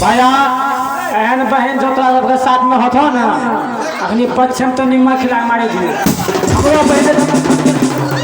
भैया एहन बहन जो तोरा सबके साथ में होतो ना अखनी पश्चिम तो निम्मा खिला मारे दिए हमरो बहन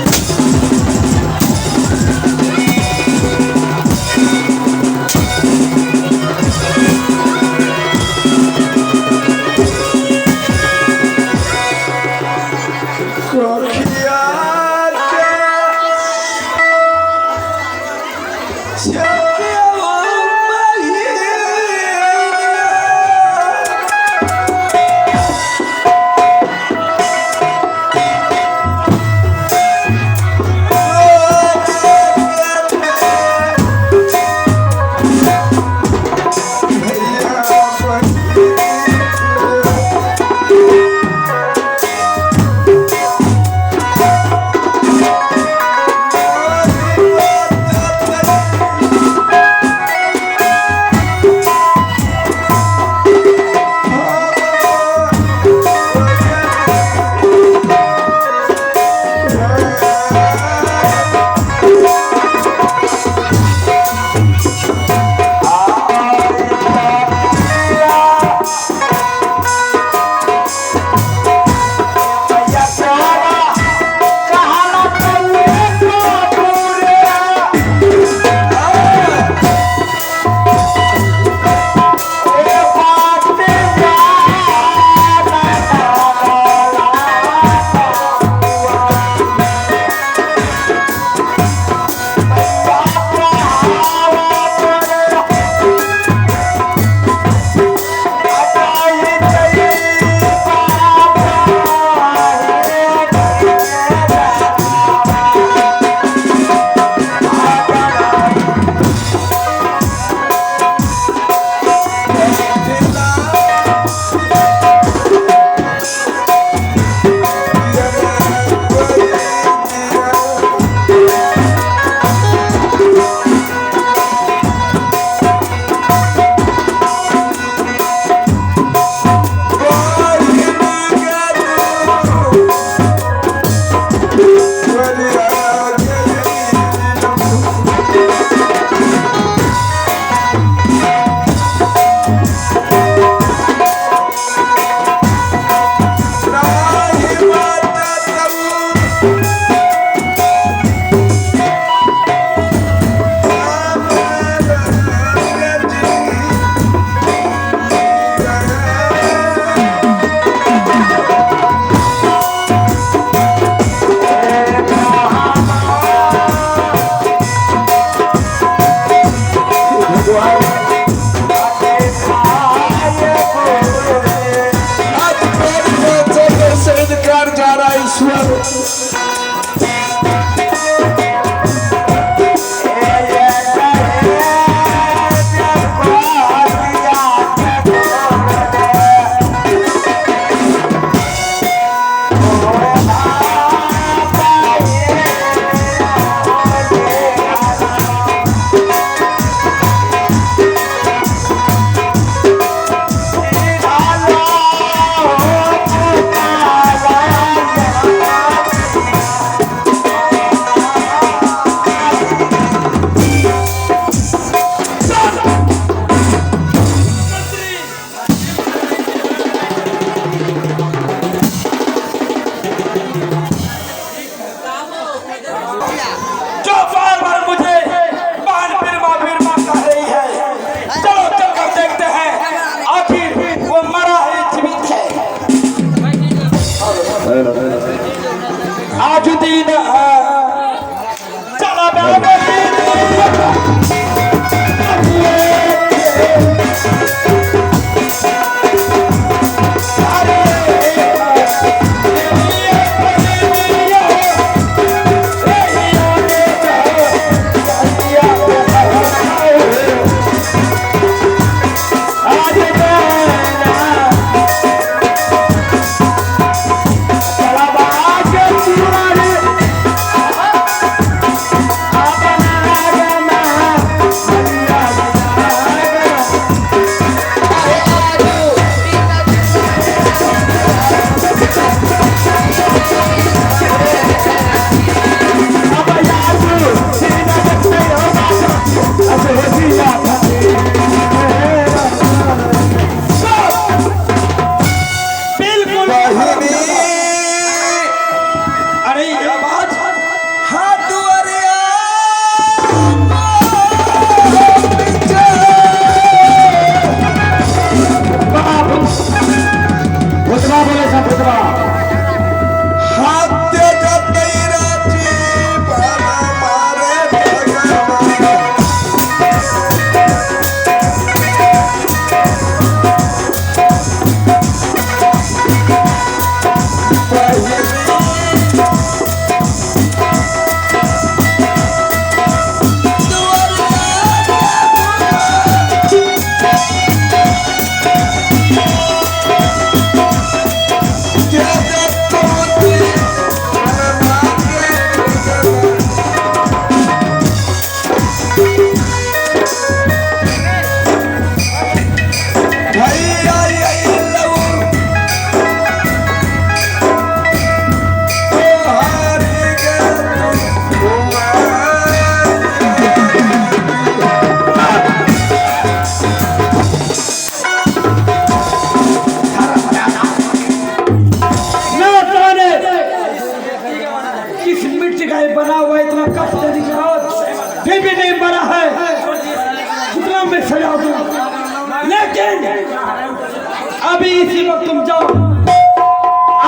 अभी इसी वक्त तुम जाओ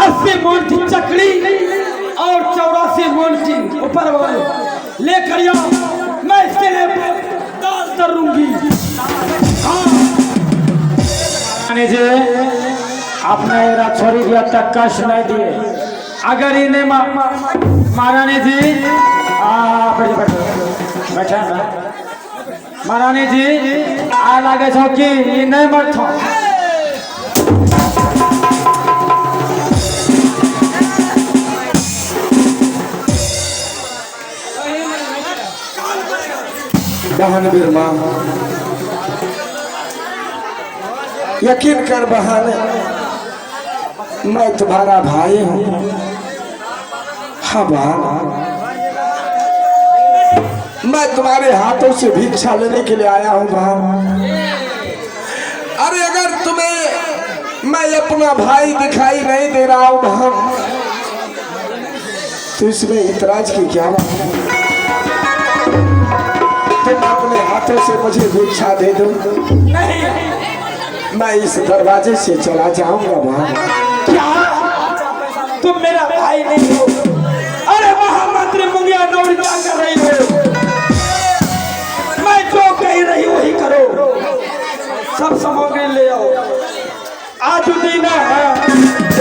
80 मोन की चकड़ी और 84 मोन की ऊपर वाले लेकर आओ, मैं इसके लिए दान करूंगी। महारानी जी आपने मेरा छोरी दिया तक कष्ट नहीं दिए। अगर इन्हें महारानी जी बैठा ना महारानी जी आ लगे छो कि नहीं मर थो बहन बिरमा, यकीन कर बहन, मैं तुम्हारा भाई हूँ। हाँ बहन, मैं तुम्हारे हाथों से भिक्षा लेने के लिए आया हूँ बहन। अरे अगर तुम्हें मैं अपना भाई दिखाई नहीं दे रहा हूँ बहन, तो इसमें इतराज की क्या बात है? तुम अपने हाथों से मुझे भिक्षा दे दो, मैं इस दरवाजे से चला जाऊंगा बहन। क्या तुम मेरा भाई नहीं हो? अरे महामंत्री मुंगिया नौरी क्या कर रही हो? मैं जो कह रही वही करो। सब सामग्री ले आओ। आज दिन है